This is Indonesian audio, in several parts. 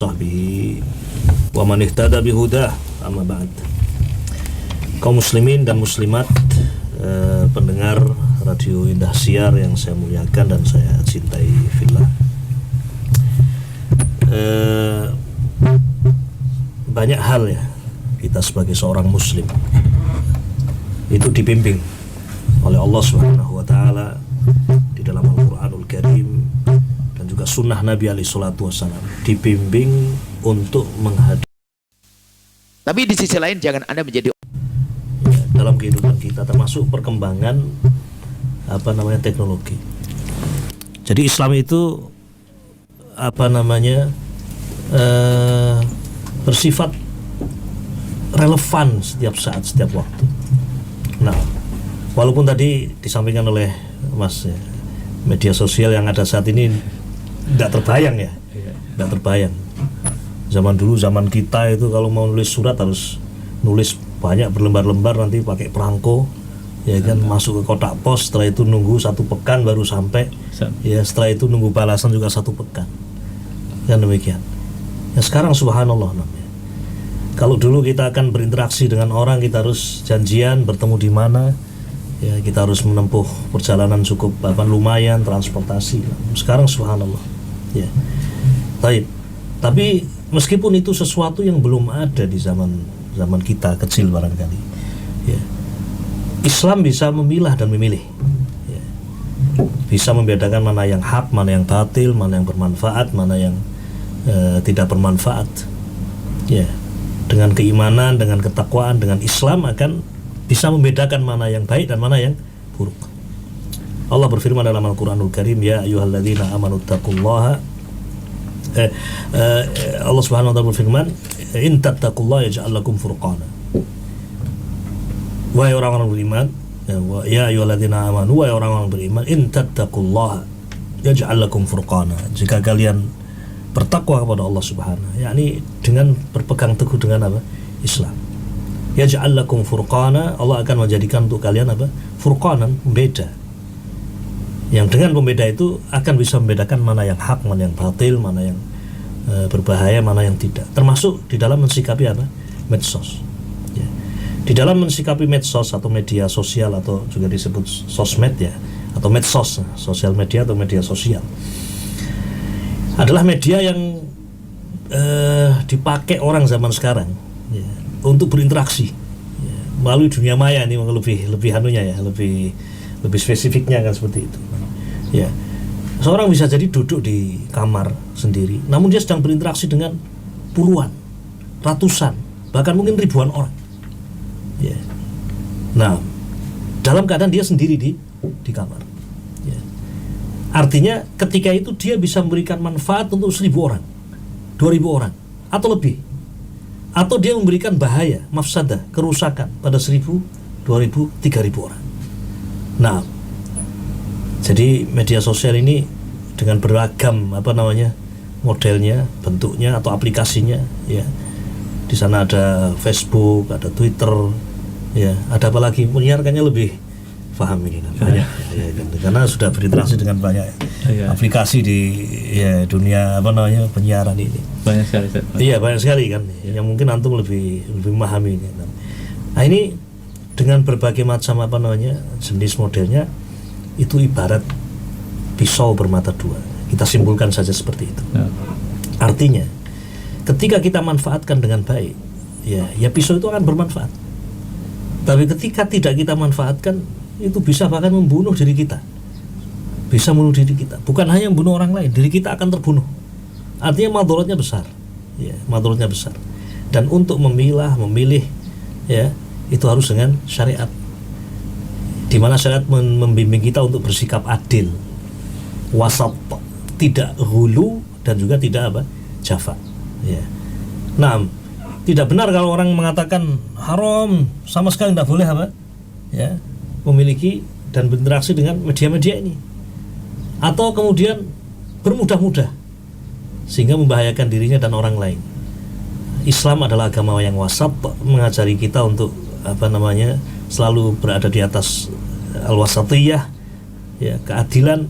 sahbihi wa man ihtada bihudah, amma ba'd. Kaum muslimin dan muslimat, pendengar Radio Indah Siar yang saya muliakan dan saya cintai fillah. Banyak hal ya, kita sebagai seorang muslim itu dibimbing oleh Allah Subhanahu wa taala di dalam Al-Qur'anul Karim dan juga sunnah Nabi alaihi salatu wasallam, dibimbing untuk menghadapi. Tapi di sisi lain jangan Anda menjadi dalam kehidupan kita, termasuk perkembangan teknologi. Jadi Islam itu bersifat relevan setiap saat, setiap waktu. Nah, walaupun tadi disampaikan oleh Mas ya, media sosial yang ada saat ini tidak terbayang ya, tidak terbayang. Zaman dulu, zaman kita itu kalau mau nulis surat harus nulis banyak berlembar-lembar, nanti pakai perangko, ya kan, masuk ke kotak pos. Setelah itu nunggu 1 pekan baru sampai. Ya, setelah itu nunggu balasan juga 1 pekan. Kan demikian. Ya sekarang subhanallah namanya. Kalau dulu kita akan berinteraksi dengan orang, kita harus janjian bertemu di mana. Ya, kita harus menempuh perjalanan cukup lumayan, transportasi. Sekarang subhanallah. Ya. Baik. Tapi meskipun itu sesuatu yang belum ada di zaman kita kecil barangkali. Ya. Islam bisa memilah dan memilih. Ya. Bisa membedakan mana yang hak, mana yang batil, mana yang bermanfaat, mana yang tidak bermanfaat. Ya. Dengan keimanan, dengan ketakwaan, dengan Islam akan bisa membedakan mana yang baik dan mana yang buruk. Allah berfirman dalam Al-Qur'anul Karim, ya ayyuhalladzina amanu taqullaha. Allah Subhanahu wa taala berfirman, in tattaqullaha yaj'al lakum furqana. Wahai orang-orang beriman, ya ayyuhalladzina amanu, wahai orang-orang beriman, in tattaqullaha yaj'al lakum furqana. Jika kalian bertakwa kepada Allah Subhanahu, yakni dengan berpegang teguh dengan Islam. Yaj'al lakum furqana, Allah akan menjadikan untuk kalian furqanan, pembeda. Yang dengan pembeda itu akan bisa membedakan mana yang hak, mana yang batil, mana yang berbahaya, mana yang tidak. Termasuk di dalam mensikapi medsos. Ya. Di dalam mensikapi medsos atau media sosial, atau juga disebut sosmed ya, atau medsos, sosial media atau media sosial, adalah media yang dipakai orang zaman sekarang ya, untuk berinteraksi ya, melalui dunia maya. Ini lebih spesifiknya kan seperti itu ya. Seorang bisa jadi duduk di kamar sendiri, namun dia sedang berinteraksi dengan puluhan, ratusan, bahkan mungkin ribuan orang ya. Nah, dalam keadaan dia sendiri di kamar ya. Artinya ketika itu dia bisa memberikan manfaat untuk 1.000 orang, 2.000 orang atau lebih. Atau dia memberikan bahaya, mafsadah, kerusakan pada 1.000, 2.000, 3.000 orang. Nah, jadi media sosial ini dengan beragam modelnya, bentuknya atau aplikasinya ya. Di sana ada Facebook, ada Twitter, ya, ada apa lagi, menyiarkannya lebih paham ini banyak ya, karena sudah berinteraksi dengan banyak aplikasi di dunia penyiaran ini. Banyak sekali. Iya, banyak sekali kan. Yang mungkin antum lebih memahami ini. Nah, ini dengan berbagai macam jenis modelnya, itu ibarat pisau bermata dua. Kita simpulkan saja seperti itu. Artinya, ketika kita manfaatkan dengan baik, ya pisau itu akan bermanfaat. Tapi ketika tidak kita manfaatkan, itu bisa bahkan membunuh diri kita. Bisa membunuh diri kita. Bukan hanya membunuh orang lain, diri kita akan terbunuh. Artinya madharatnya besar. Ya, madharatnya besar. Dan untuk memilih ya, itu harus dengan syariat. Di mana syariat membimbing kita untuk bersikap adil, wasat, tidak hulu dan juga tidak jafa. Ya. Nah, tidak benar kalau orang mengatakan haram, sama sekali tidak boleh ya, memiliki dan berinteraksi dengan media-media ini, atau kemudian bermudah-mudah sehingga membahayakan dirinya dan orang lain. Islam adalah agama yang wasat, mengajari kita untuk selalu berada di atas al-wasatiyah ya, keadilan,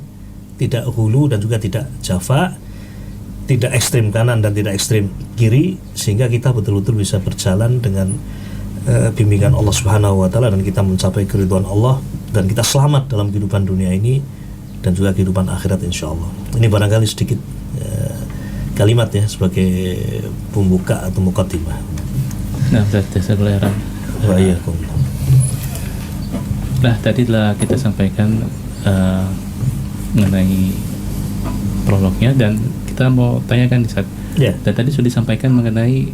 tidak hulu dan juga tidak jafa, tidak ekstrim kanan dan tidak ekstrim kiri, sehingga kita betul-betul bisa berjalan dengan bimbingan Allah Subhanahu wa taala, dan kita mencapai keridhaan Allah, dan kita selamat dalam kehidupan dunia ini dan juga kehidupan akhirat insyaallah. Ini barangkali sedikit kalimat ya sebagai pembuka atau mukaddimah. Nah, jasa kelahiran. Nah, tadi telah kita sampaikan mengenai prolognya, dan kita mau tanyakan Ustaz. Yeah. Dan tadi sudah disampaikan mengenai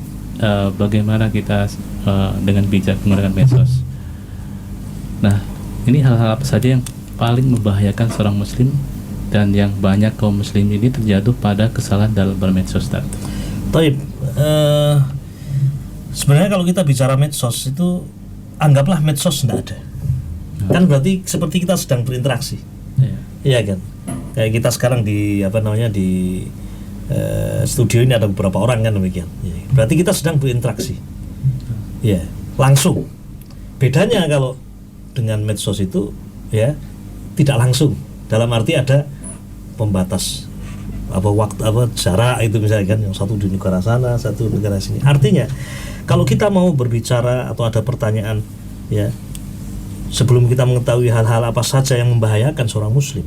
bagaimana kita dengan bijak menggunakan medsos. Nah, ini hal-hal apa saja yang paling membahayakan seorang muslim dan yang banyak kaum muslim ini terjatuh pada kesalahan dalam bermedsos, Ustaz? Taib, sebenarnya kalau kita bicara medsos itu, anggaplah medsos tidak ada. Kan berarti seperti kita sedang berinteraksi. Iya kan? Kayak kita sekarang di studio ini ada beberapa orang kan demikian. Berarti kita sedang berinteraksi. Ya, langsung. Bedanya kalau dengan medsos itu ya tidak langsung. Dalam arti ada pembatas waktu jarak itu misalnya kan, yang satu di negara sana, satu negara sini. Artinya kalau kita mau berbicara atau ada pertanyaan ya, sebelum kita mengetahui hal-hal apa saja yang membahayakan seorang muslim,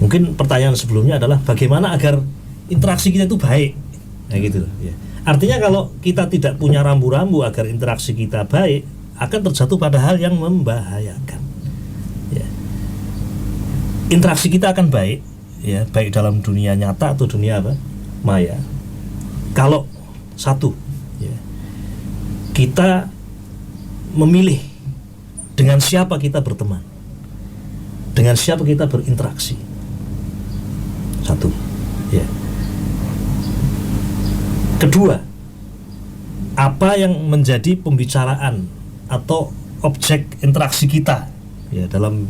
mungkin pertanyaan sebelumnya adalah bagaimana agar interaksi kita itu baik, kayak gitu ya. Artinya kalau kita tidak punya rambu-rambu agar interaksi kita baik, akan terjatuh pada hal yang membahayakan ya. Interaksi kita akan baik ya, baik dalam dunia nyata atau dunia maya, kalau satu ya, kita memilih dengan siapa kita berteman, dengan siapa kita berinteraksi. Satu ya. Kedua, apa yang menjadi pembicaraan atau objek interaksi kita ya, dalam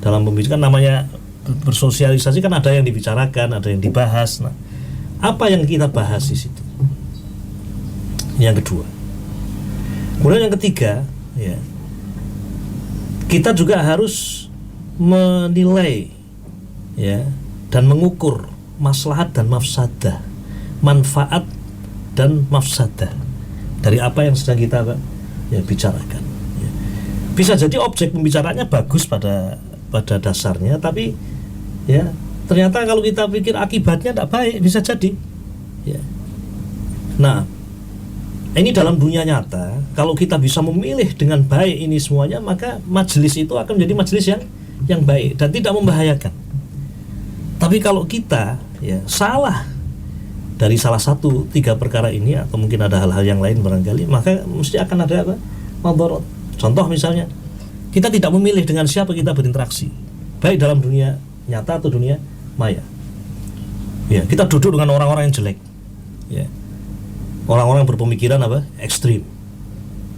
pembicaraan, namanya bersosialisasi kan, ada yang dibicarakan, ada yang dibahas. Nah, apa yang kita bahas di situ? Yang kedua. Kemudian yang ketiga ya, kita juga harus menilai ya, dan mengukur maslahat dan mafsadah, manfaat dan mafsadah dari apa yang sedang kita ya bicarakan ya. Bisa jadi objek pembicaranya bagus pada dasarnya, tapi ya ternyata kalau kita pikir akibatnya tidak baik, bisa jadi ya. Nah, ini dalam dunia nyata, kalau kita bisa memilih dengan baik ini semuanya, maka majelis itu akan menjadi majelis yang baik dan tidak membahayakan. Tapi kalau kita ya salah dari salah satu tiga perkara ini, atau mungkin ada hal-hal yang lain barangkali, maka mesti akan ada madharat. Contoh misalnya, kita tidak memilih dengan siapa kita berinteraksi, baik dalam dunia nyata atau dunia maya. Ya, kita duduk dengan orang-orang yang jelek. Ya. Orang-orang berpemikiran ekstrim.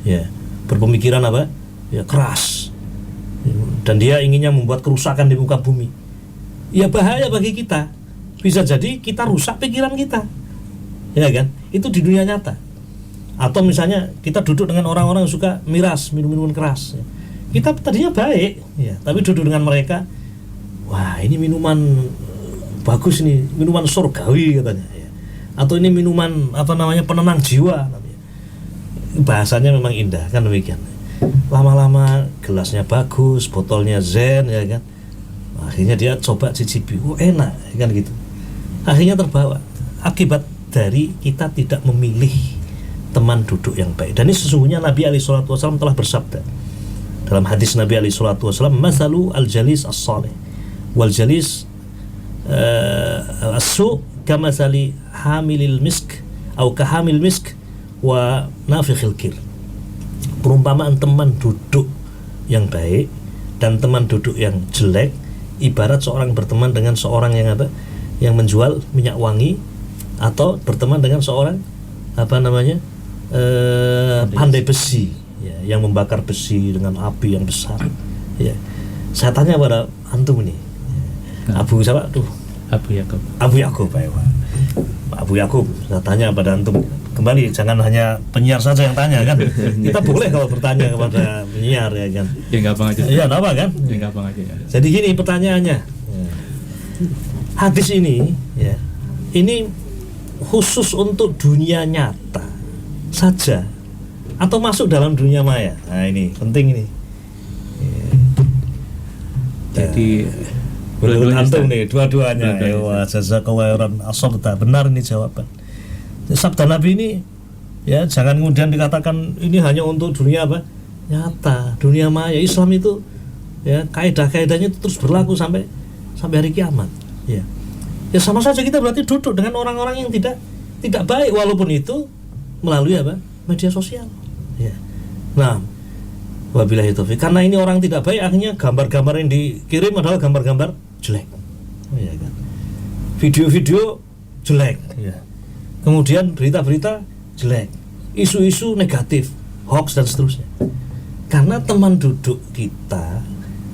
Ya, berpemikiran ya keras. Dan dia inginnya membuat kerusakan di muka bumi. Ya bahaya bagi kita. Bisa jadi kita rusak pikiran kita. Ya kan? Itu di dunia nyata. Atau misalnya kita duduk dengan orang-orang yang suka miras, minum-minuman keras. Ya. Kita tadinya baik, ya, tapi duduk dengan mereka, wah ini minuman bagus nih, minuman surgawi katanya. Ya. Atau ini minuman penenang jiwa. Bahasanya memang indah kan demikian. Lama-lama gelasnya bagus, botolnya zen ya kan. Akhirnya dia coba cicipi, enak kan gitu. Akhirnya terbawa. Akibat dari kita tidak memilih teman duduk yang baik. Dan ini sesungguhnya Nabi SAW telah bersabda dalam hadis Nabi SAW, "Mathalu al-jalis as-salih wal jalis as-su' kamathali hamilil misk atau kahamil misk wa nafikhil kir." Perumpamaan teman duduk yang baik dan teman duduk yang jelek ibarat seorang berteman dengan seorang yang menjual minyak wangi, atau berteman dengan seorang pandai besi ya, yang membakar besi dengan api yang besar ya. Saya tanya pada antum ini, Abu siapa? Abu Yakub Abu Yakub, saya tanya pada antum kembali, jangan hanya penyiar saja yang tanya kan. Kita boleh kalau bertanya kepada penyiar ya kan. Ya gampang aja. Iya, apa kan? Ya gampang aja ya. Jadi gini pertanyaannya. Hadis ini ya, ini khusus untuk dunia nyata saja atau masuk dalam dunia maya? Nah ini penting ini. Jadi Menurut dua-duanya, antum Ustaz. nih dua-duanya. Dua-duanya, Wa jazakallahu khairan asabta. Benar ini jawaban. Sabda Nabi ini ya jangan kemudian dikatakan ini hanya untuk dunia apa? Nyata, dunia maya. Islam itu ya kaidah-kaidahnya itu terus berlaku sampai hari kiamat. Ya. Ya sama saja kita berarti duduk dengan orang-orang yang tidak baik walaupun itu melalui apa? Media sosial. Ya. Nah, wabillahi taufik. Karena ini orang tidak baik, akhirnya gambar-gambar yang dikirim adalah gambar-gambar jelek. Oh, ya kan. Video-video jelek. Ya. Kemudian berita-berita jelek, isu-isu negatif, hoax dan seterusnya. Karena teman duduk kita,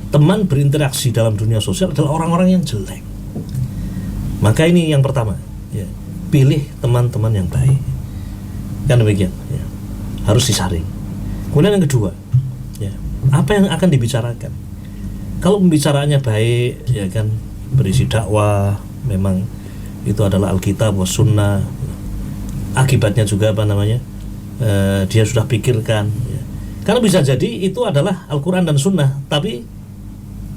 teman berinteraksi dalam dunia sosial adalah orang-orang yang jelek. Maka ini yang pertama, ya, pilih teman-teman yang baik. Kan demikian, ya. Harus disaring. Kemudian yang kedua, ya, apa yang akan dibicarakan? Kalau pembicaraannya baik, ya kan, berisi dakwah, memang itu adalah Alkitab wa Sunnah. Akibatnya juga apa namanya? Dia sudah pikirkan. Ya. Karena bisa jadi itu adalah Al-Quran dan Sunnah, tapi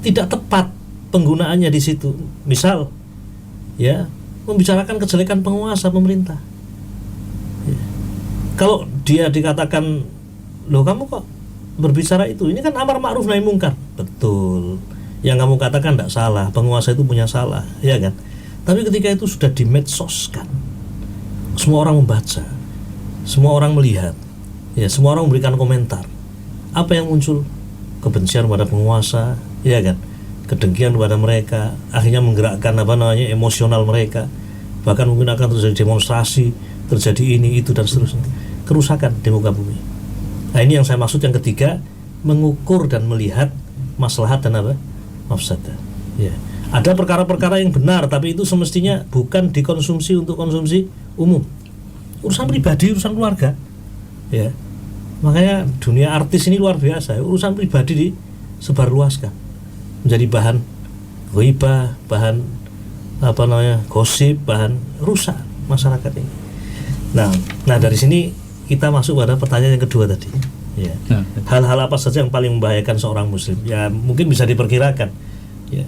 tidak tepat penggunaannya di situ. Misal, ya, membicarakan kejelekan penguasa pemerintah. Ya. Kalau dia dikatakan, loh kamu kok berbicara itu? Ini kan amar ma'ruf nahi mungkar. Betul. Yang kamu katakan tidak salah, penguasa itu punya salah, ya kan? Tapi ketika itu sudah dimedsoskan, semua orang membaca, semua orang melihat, ya, semua orang memberikan komentar. Apa yang muncul? Kebencian pada penguasa, ya kan? Kedengkian kepada mereka, akhirnya menggerakkan apa namanya emosional mereka, bahkan mungkin akan terjadi demonstrasi, terjadi ini itu dan seterusnya, kerusakan di muka bumi. Nah ini yang saya maksud yang ketiga, mengukur dan melihat maslahat dan apa mafsadah. Ya, ada perkara-perkara yang benar, tapi itu semestinya bukan dikonsumsi untuk konsumsi umum, urusan pribadi, urusan keluarga. Ya, makanya dunia artis ini luar biasa, urusan pribadi disebarluaskan, menjadi bahan ghibah, bahan apa namanya gosip, bahan rusak masyarakat ini. Nah dari sini kita masuk pada pertanyaan yang kedua tadi. Ya. Hal-hal apa saja yang paling membahayakan seorang muslim? Ya mungkin bisa diperkirakan. Ya.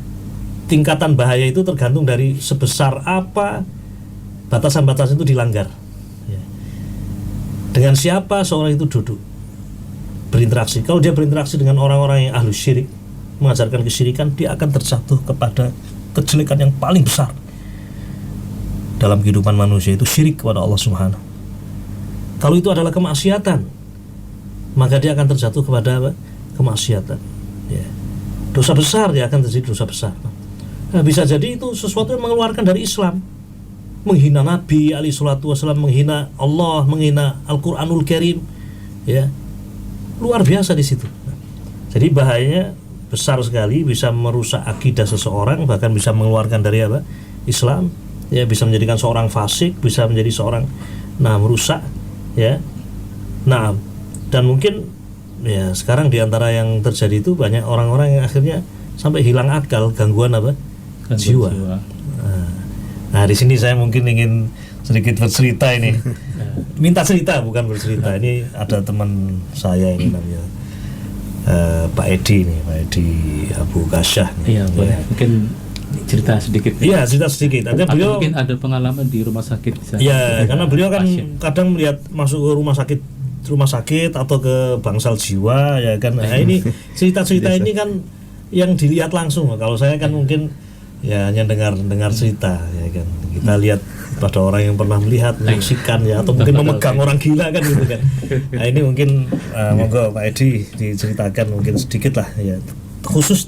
Tingkatan bahaya itu tergantung dari sebesar apa batasan-batasan itu dilanggar. Ya. Dengan siapa seorang itu duduk berinteraksi. Kalau dia berinteraksi dengan orang-orang yang ahlu syirik, mengajarkan kesyirikan, dia akan terjatuh kepada kejelekan yang paling besar dalam kehidupan manusia, itu syirik kepada Allah Subhanahu. Kalau itu adalah kemaksiatan, maka dia akan terjatuh kepada apa? Kemaksiatan. Ya. Dosa besar, dia akan terjadi dosa besar. Nah, bisa jadi itu sesuatu yang mengeluarkan dari Islam, menghina Nabi alaihi salatu wasallam, menghina Allah, menghina Al-Quranul Karim, ya, luar biasa di situ. Jadi bahayanya besar sekali, bisa merusak akidah seseorang, bahkan bisa mengeluarkan dari apa? Islam, ya, bisa menjadikan seorang fasik, bisa menjadi seorang merusak, ya. Nah, dan mungkin ya sekarang diantara yang terjadi itu banyak orang-orang yang akhirnya sampai hilang akal, gangguan apa? Jiwa. Nah, di sini saya mungkin ingin sedikit bercerita ini. Minta cerita bukan bercerita. Ini ada teman saya ini namanya Pak Edi nih, Pak Edi Abu Kasyah. Iya, boleh. Mungkin cerita sedikit. Iya, cerita sedikit. Artinya beliau mungkin ada pengalaman di rumah sakit. Iya, karena beliau kan pasien. kadang melihat masuk ke rumah sakit atau ke bangsal jiwa, ya kan. Nah, ini cerita-cerita ini kan yang dilihat langsung. Kalau saya kan mungkin ya hanya dengar cerita, ya kan. Kita lihat pada orang yang pernah melihat, menyaksikan, ya, atau mungkin memegang orang gila kan gitu kan. Nah ini mungkin monggo Pak Edi diceritakan mungkin sedikit lah, ya, khusus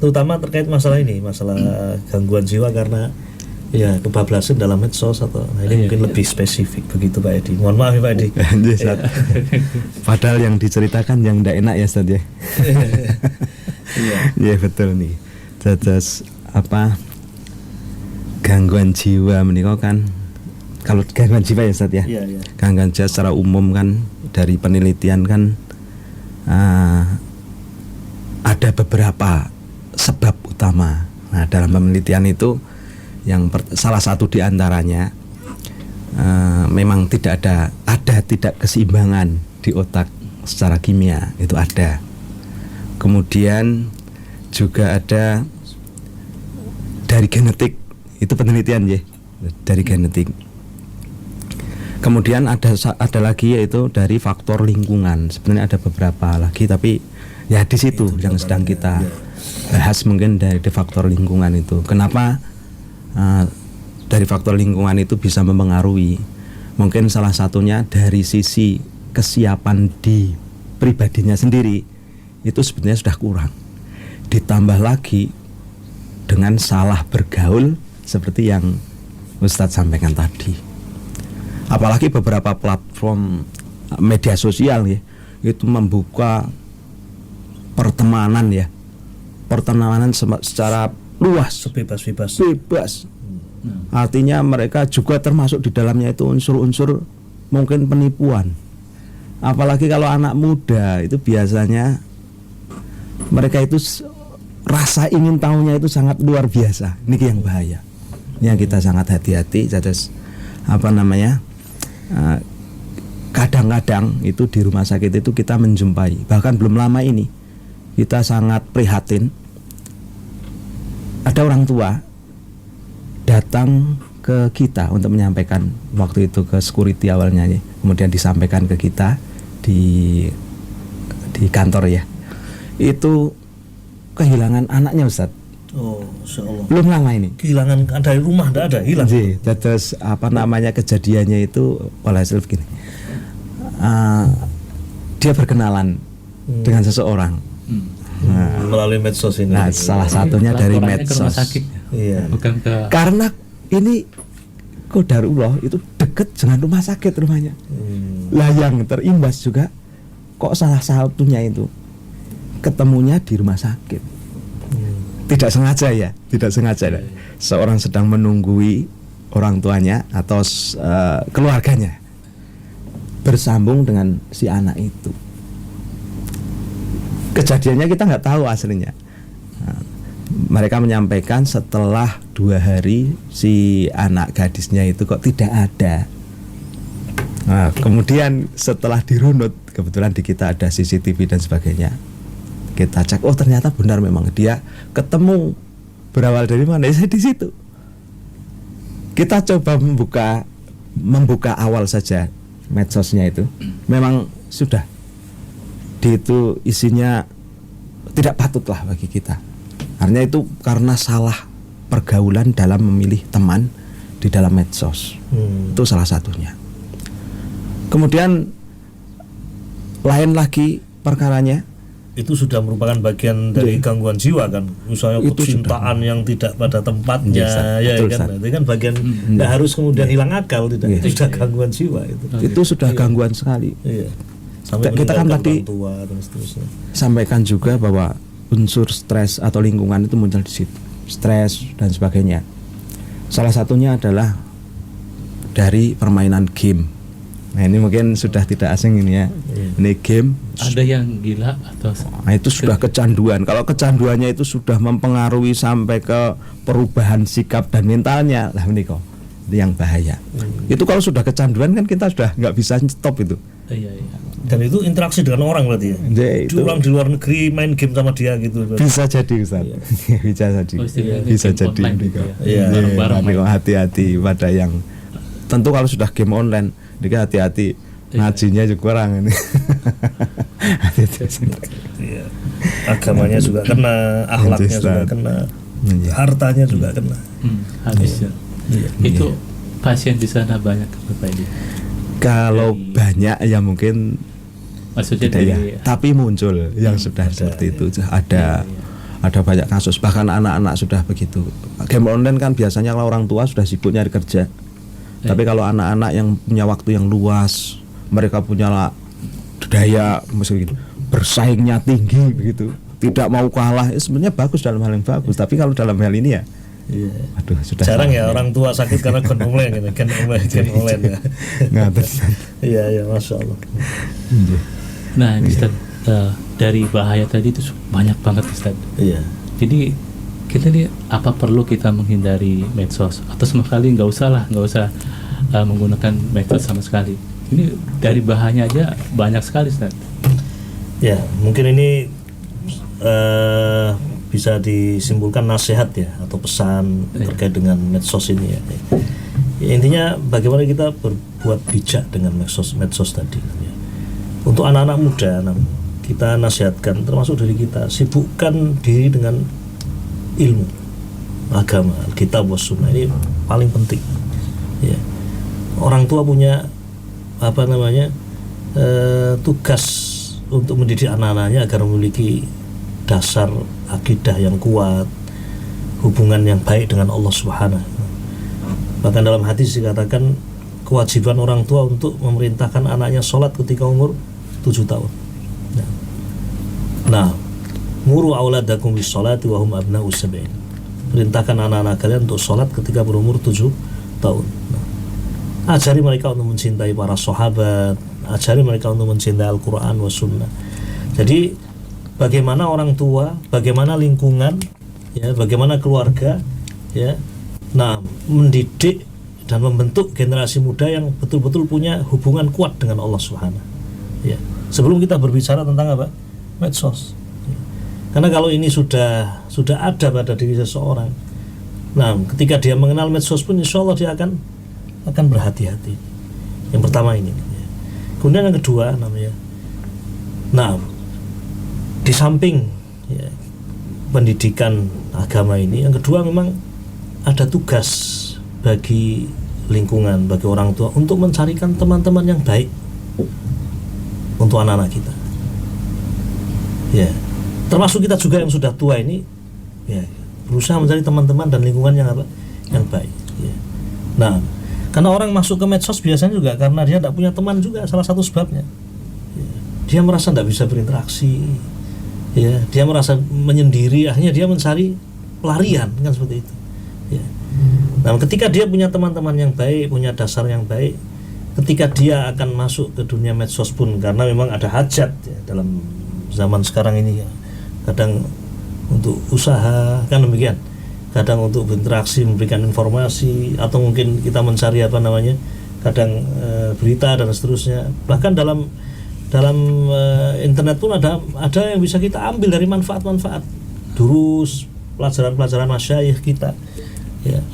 terutama terkait masalah ini, masalah gangguan jiwa karena ya kebablasan dalam medsos atau ini mungkin lebih spesifik begitu Pak Edi. Mohon maaf ya Pak Edi. Padahal yang diceritakan yang tidak enak ya Ustaz ya. Iya betul nih. Terus apa gangguan jiwa menika kan, kalau gangguan jiwa ya Ustaz ya. Iya. Gangguan jiwa secara umum kan dari penelitian kan ada beberapa sebab utama. Nah dalam penelitian itu salah satu diantaranya memang tidak ada tidak keseimbangan di otak secara kimia, itu ada. Kemudian juga ada dari genetik, itu penelitian ya, dari genetik. Kemudian ada lagi yaitu dari faktor lingkungan. Sebenarnya ada beberapa lagi, tapi ya di situ yang sedang kita bahas mungkin dari faktor lingkungan itu. Kenapa dari faktor lingkungan itu bisa mempengaruhi? Mungkin salah satunya dari sisi kesiapan di pribadinya sendiri itu sebenarnya sudah kurang. Ditambah lagi dengan salah bergaul seperti yang Ustadz sampaikan tadi. Apalagi beberapa platform media sosial ya, itu membuka pertemanan ya, pertemanan secara luas, bebas. Artinya mereka juga termasuk di dalamnya itu unsur-unsur mungkin penipuan. Apalagi kalau anak muda itu biasanya mereka itu rasa ingin tahunya itu sangat luar biasa. Ini yang bahaya. Yang kita sangat hati-hati. Terus kadang-kadang itu di rumah sakit itu kita menjumpai, bahkan belum lama ini kita sangat prihatin. Ada orang tua datang ke kita untuk menyampaikan, waktu itu ke security awalnya, kemudian disampaikan ke kita di kantor ya. Itu kehilangan anaknya Ustaz. Oh, insyaallah. Belum lama ini. Kehilangan dari rumah, tidak ada, hilang. Terus kejadiannya itu walhasil begini. Dia berkenalan dengan seseorang. Melalui medsos ini. Nah, salah satunya dari medsos. Iya. Bukan ke. Karena ini qadarullah itu dekat dengan rumah sakit rumahnya. Lah yang terimbas juga kok salah satunya itu ketemunya di rumah sakit. Tidak sengaja ya. Seorang sedang menunggui orang tuanya atau keluarganya bersambung dengan si anak itu. Kejadiannya kita nggak tahu aslinya. Mereka menyampaikan setelah 2 hari si anak gadisnya itu kok tidak ada. Nah, kemudian setelah dirunut, kebetulan di kita ada CCTV dan sebagainya. Kita cek, oh ternyata benar memang dia ketemu. Berawal dari mana? Saya di situ. Kita coba membuka awal saja medsosnya itu. Memang sudah itu isinya tidak patut lah bagi kita. Artinya itu karena salah pergaulan dalam memilih teman di dalam medsos. Itu salah satunya. Kemudian lain lagi perkaranya, itu sudah merupakan bagian dari gangguan jiwa kan, misalnya kecintaan yang tidak pada tempatnya, itu kan bagian harus kemudian hilang akal, tidak, itu sudah gangguan jiwa itu sudah gangguan sekali. Sampai kita kan tadi sampaikan juga bahwa unsur stres atau lingkungan itu muncul di situ, stres dan sebagainya. Salah satunya adalah dari permainan game. Nah ini mungkin sudah tidak asing ini ya. Ini game. Ada yang gila atau? Nah, itu sudah kecanduan. Kalau kecanduannya itu sudah mempengaruhi sampai ke perubahan sikap dan mentalnya, lah ini kok itu yang bahaya. Itu kalau sudah kecanduan kan kita sudah nggak bisa stop itu. Iya. Dan itu interaksi dengan orang berarti ya. Orang di luar negeri main game sama dia gitu. Bisa jadi Ustaz. Bisa jadi. Bareng-bareng. Hati-hati pada yang tentu kalau sudah game online. Jadi hati-hati, ngajinya juga kurang ini. Iya. Agamanya juga kena, akhlaknya juga kena, hartanya juga kena. Habis ya. Itu pasien di sana banyak Bapak ini. Kalau banyak ya mungkin maksudnya dari, tapi muncul yang sudah seperti itu. Ada banyak kasus, bahkan anak-anak sudah begitu. Game online kan biasanya kalau orang tua sudah sibuk nyari kerja. Tapi kalau anak-anak yang punya waktu yang luas, mereka punya daya bersaingnya tinggi begitu, tidak mau kalah, sebenarnya bagus dalam hal yang bagus. Tapi kalau dalam hal ini ya, aduh sudah jarang ya orang tua sakit karena game online ya. Iya, masya Allah. Nah, Ustaz, dari bahaya tadi itu banyak banget Ustaz. Iya. Jadi kita lihat apa perlu kita menghindari medsos atau sama sekali nggak usah menggunakan medsos sama sekali. Ini dari bahannya aja banyak sekali, Ustaz. Ya, mungkin ini bisa disimpulkan nasihat ya atau pesan terkait dengan medsos ini ya. Intinya bagaimana kita berbuat bijak dengan medsos tadi ya. Untuk anak-anak muda kita nasihatkan, termasuk dari kita, sibukkan diri dengan ilmu agama, kitab was sunnah, ini paling penting ya. Orang tua punya tugas untuk mendidik anak-anaknya agar memiliki dasar akidah yang kuat, hubungan yang baik dengan Allah Subhanahu. Bahkan dalam hadis dikatakan kewajiban orang tua untuk memerintahkan anaknya sholat ketika umur 7 tahun. Nah, muru auladakum bis sholati wa hum abna'u sab'in. Perintahkan anak-anak kalian untuk sholat ketika berumur 7 tahun. Nah, ajari mereka untuk mencintai para sahabat, ajari mereka untuk mencintai Al-Quran wa sunnah. Jadi bagaimana orang tua, bagaimana lingkungan, ya, bagaimana keluarga, ya, nah, mendidik dan membentuk generasi muda yang betul-betul punya hubungan kuat dengan Allah Subhanahu. Ya. Sebelum kita berbicara tentang apa? Medsos. Ya. Karena kalau ini sudah ada pada diri seseorang, nah, ketika dia mengenal medsos pun, insya Allah dia akan berhati-hati. Yang pertama ini. Ya. Kemudian yang kedua namanya, nah, di samping ya, pendidikan agama ini, yang kedua memang ada tugas bagi lingkungan, bagi orang tua untuk mencarikan teman-teman yang baik untuk anak-anak kita. Ya, termasuk kita juga yang sudah tua ini, ya, berusaha mencari teman-teman dan lingkungan yang baik. Ya. Nah, karena orang masuk ke medsos biasanya juga karena dia tidak punya teman juga, salah satu sebabnya. Ya, dia merasa tidak bisa berinteraksi. Ya, dia merasa menyendiri, akhirnya dia mencari pelarian, kan seperti itu. Ya. Nah, ketika dia punya teman-teman yang baik, punya dasar yang baik, ketika dia akan masuk ke dunia medsos pun, karena memang ada hajat ya, dalam zaman sekarang ini ya, kadang untuk usaha, kan demikian, kadang untuk berinteraksi, memberikan informasi, atau mungkin kita mencari kadang berita dan seterusnya. Bahkan dalam internet pun ada yang bisa kita ambil dari manfaat-manfaat durus, pelajaran-pelajaran masyayikh kita ya.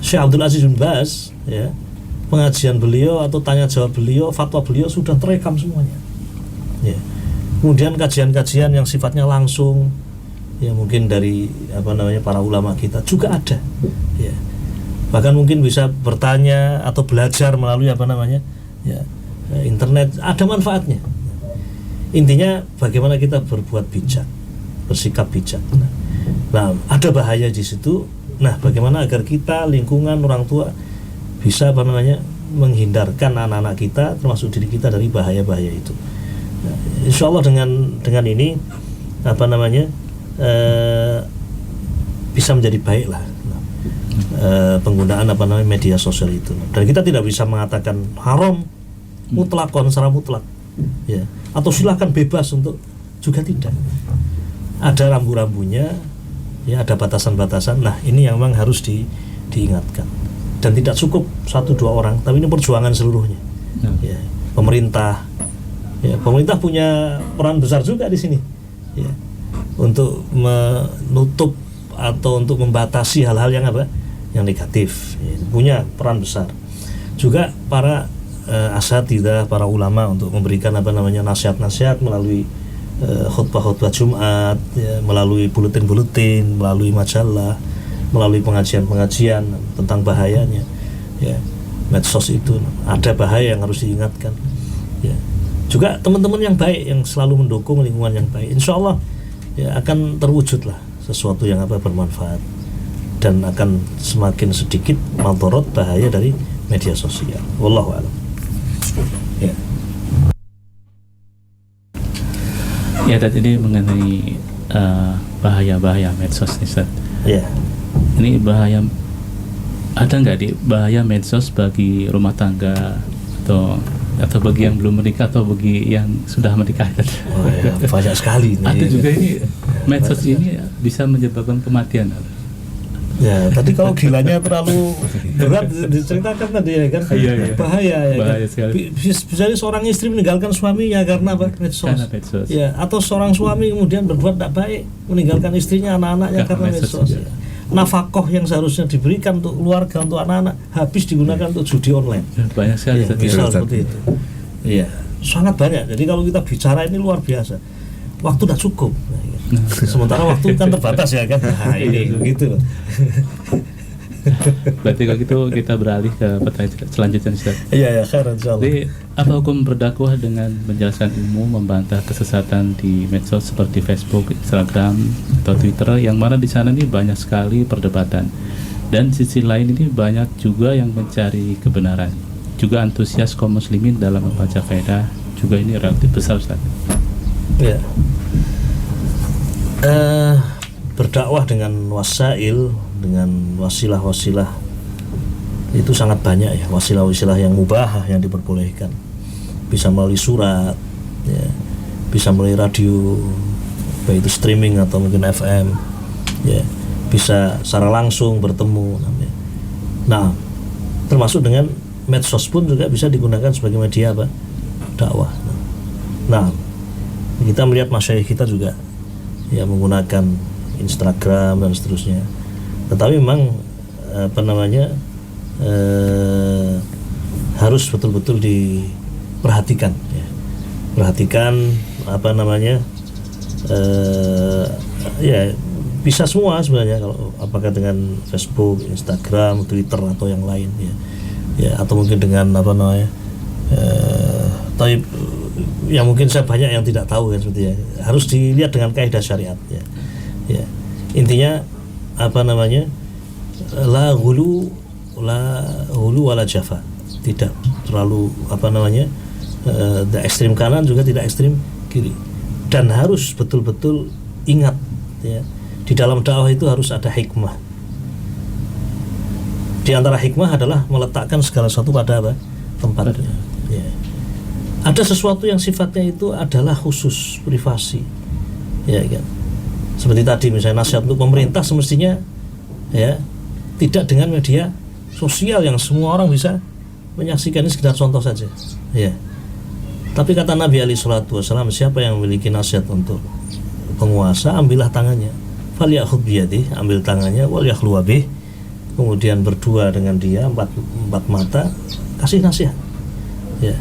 Syekh Abdul Aziz bin Baz ya, pengajian beliau atau tanya jawab beliau, fatwa beliau sudah terekam semuanya ya. Kemudian kajian-kajian yang sifatnya langsung ya, mungkin dari para ulama kita juga ada ya. Bahkan mungkin bisa bertanya atau belajar melalui ya, internet, ada manfaatnya. Intinya bagaimana kita berbuat bijak, bersikap bijak. Nah, ada bahaya di situ. Nah, bagaimana agar kita, lingkungan, orang tua bisa menghindarkan anak-anak kita, termasuk diri kita, dari bahaya-bahaya itu. Nah, insya Allah dengan ini bisa menjadi baik lah penggunaan media sosial itu. Dan kita tidak bisa mengatakan haram mutlakon secara mutlak ya, atau silahkan bebas untuk, juga tidak. Ada rambu-rambunya ya, ada batasan-batasan. Nah, ini yang memang harus diingatkan, dan tidak cukup 1-2 orang, tapi ini perjuangan seluruhnya ya. Pemerintah punya peran besar juga di sini ya, untuk menutup atau untuk membatasi hal-hal yang negatif ya, punya peran besar juga. Para asatidzah, para ulama, untuk memberikan nasihat-nasihat melalui khutbah-khutbah Jumat ya, melalui buletin-buletin, melalui majalah, melalui pengajian-pengajian tentang bahayanya ya, medsos itu ada bahaya yang harus diingatkan ya. Juga teman-teman yang baik yang selalu mendukung lingkungan yang baik, insya Allah ya, akan terwujudlah sesuatu yang bermanfaat, dan akan semakin sedikit madharat, bahaya dari media sosial. Wallahu a'lam. Ya. Ya, tadi mengenai bahaya-bahaya medsos nih, Ustaz. Ya. Ini bahaya, ada nggak bahaya medsos bagi rumah tangga atau bagi yang belum menikah atau bagi yang sudah menikah? Oh ya, banyak sekali. Ada juga ini medsos ini bisa menyebabkan kematian. Ya, tadi kalau gilanya terlalu berat diceritakan tadi ya kan, bahaya ya Bahaya kan. sekali. Bisa seorang istri meninggalkan suaminya karena apa? Medsos. Karena medsos. Ya, atau seorang suami kemudian berbuat tidak baik meninggalkan istrinya, anak-anaknya karena medsos. Ya. Nafkah yang seharusnya diberikan untuk keluarga, untuk anak-anak habis digunakan untuk judi online. Banyak sekali. Ya, misal seperti itu. Iya, sangat banyak. Jadi kalau kita bicara ini luar biasa. Waktu tidak cukup. Sementara waktu kan terbatas ya kan. Nah, ini begitu. Berarti kalau gitu kita beralih ke pertanyaan selanjutnya, Ustaz. Iya, khair insyaallah. Jadi, apa hukum berdakwah dengan menjelaskan ilmu, membantah kesesatan di medsos seperti Facebook, Instagram, atau Twitter, yang mana di sana ini banyak sekali perdebatan. Dan sisi lain ini banyak juga yang mencari kebenaran. Juga antusias kaum muslimin dalam membaca faedah juga ini relatif besar, Ustaz. Ya. Berdakwah dengan wasail, dengan wasilah-wasilah itu sangat banyak ya, wasilah-wasilah yang mubahah yang diperbolehkan. Bisa melalui surat, ya, bisa melalui radio, baik itu streaming atau mungkin FM, ya, bisa secara langsung bertemu. Nah, termasuk dengan medsos pun juga bisa digunakan sebagai media apa? Dakwah. Nah, kita melihat masyayikh kita juga ya menggunakan Instagram dan seterusnya. Tetapi memang harus betul-betul diperhatikan ya. Perhatikan ya bisa semua sebenarnya, kalau apakah dengan Facebook, Instagram, Twitter atau yang lain ya. Ya, atau mungkin dengan ya mungkin saya banyak yang tidak tahu kan seperti ya. Harus dilihat dengan kaidah syariat ya. Ya. Intinya la ghulu wala jafa. Tidak terlalu tidak ekstrim kanan juga tidak ekstrim kiri. Dan harus betul-betul ingat ya. Di dalam dakwah itu harus ada hikmah. Di antara hikmah adalah meletakkan segala sesuatu pada tempatnya. Ya. Ada sesuatu yang sifatnya itu adalah khusus, privasi, ya kan. Seperti tadi misalnya nasihat untuk pemerintah semestinya ya tidak dengan media sosial yang semua orang bisa menyaksikan. Ini sekedar contoh saja, ya. Tapi kata Nabi alaihi salatu wasallam, siapa yang memiliki nasihat untuk penguasa, ambillah tangannya, falyakhudh biyadihi, ambil tangannya, wal yakhlu bih, kemudian berdua dengan dia, empat mata, kasih nasihat, ya.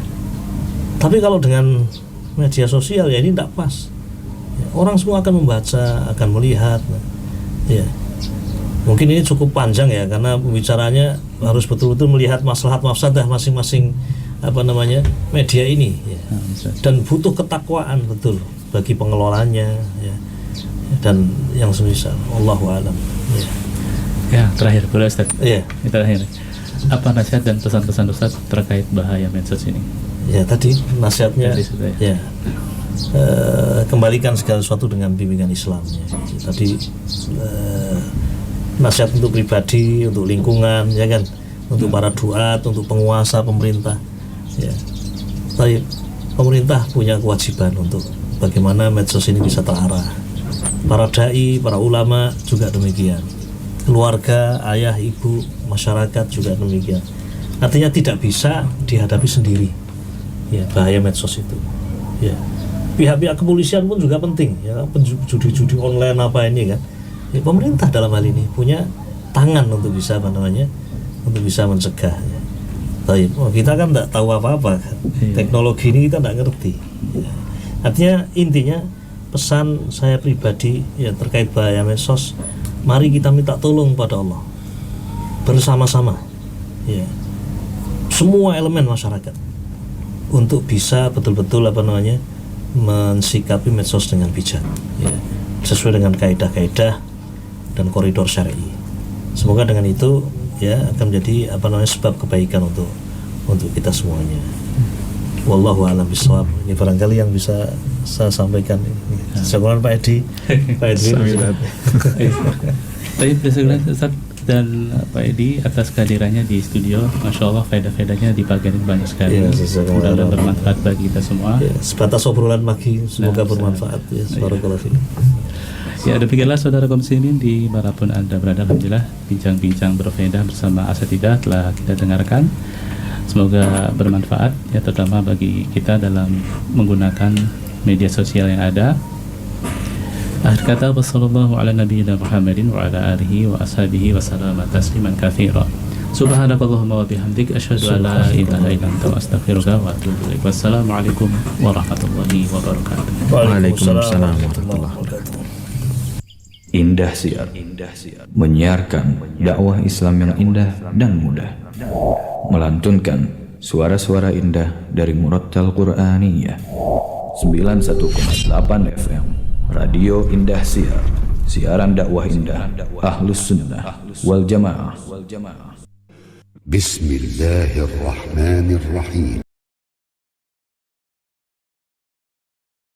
Tapi kalau dengan media sosial ya ini tidak pas ya, orang semua akan membaca, akan melihat ya. Mungkin ini cukup panjang ya, karena pembicaranya harus betul-betul melihat maslahat mafsadah masing-masing media ini ya. Dan butuh ketakwaan betul bagi pengelolanya ya. Dan yang semisal, Allahu a'lam ya. Ya, terakhir boleh Ustaz? Iya. Terakhir. Apa nasihat dan pesan-pesan Ustaz terkait bahaya medsos ini? Ya tadi nasihatnya ya, kembalikan segala sesuatu dengan bimbingan Islam ya. Tadi nasihat untuk pribadi, untuk lingkungan ya kan, untuk para duat, untuk penguasa, pemerintah ya. Tapi pemerintah punya kewajiban untuk bagaimana medsos ini bisa terarah. Para dai, para ulama juga demikian. Keluarga, ayah, ibu, masyarakat juga demikian. Artinya tidak bisa dihadapi sendiri. Ya, bahaya medsos itu. Ya. Pihak-pihak kepolisian pun juga penting ya, judi-judi online apa ini kan. Ya, pemerintah dalam hal ini punya tangan untuk bisa untuk bisa mencegah ya. Tapi kita kan tidak tahu apa-apa kan. Teknologi ini kita tidak ngerti. Ya. Artinya intinya pesan saya pribadi ya terkait bahaya medsos, mari kita minta tolong pada Allah bersama-sama ya. Semua elemen masyarakat untuk bisa betul-betul mensikapi medsos dengan bijak ya, sesuai dengan kaidah-kaidah dan koridor syar'i. Semoga dengan itu ya akan menjadi sebab kebaikan untuk kita semuanya. Wallahu a'lam bishawab. Ini barangkali yang bisa saya sampaikan ini. Semoga Pak Edi. Pak Edi. Tapi Ustaz dan Pak Edi atas kehadirannya di studio, Masya Allah faedah-faedahnya di pagi ini banyak sekali. Mudah-mudahan bermanfaat bagi kita semua. Ya, sebatas obrolan pagi, semoga bermanfaat. Ya, barakallahu fiik. Ya, demikianlah saudara kaum muslimin dimanapun Anda berada, alhamdulillah bincang-bincang berfaedah bersama asatidzah telah kita dengarkan. Semoga bermanfaat ya, terutama bagi kita dalam menggunakan media sosial yang ada. Akhir kata, wassallallahu ala nabiyyina Muhammadin wa ala alihi wa ashabihi wa sallama tasliman katsira. Subhanakallahumma wa bihamdik asyhadu an la ilaha illa anta astaghfiruka wa atubu ilaik. Wassalamualaikum warahmatullahi wabarakatuh. Waalaikumsalam warahmatullahi wabarakatuh. Indah Siar menyiarkan dakwah Islam yang indah dan mudah, melantunkan suara-suara indah dari Murattal Qur'aniyah. 91,8 FM Radio Indah Siar, siaran dakwah indah Ahlus Sunnah wal Jamaah. Bismillahirrahmanirrahim.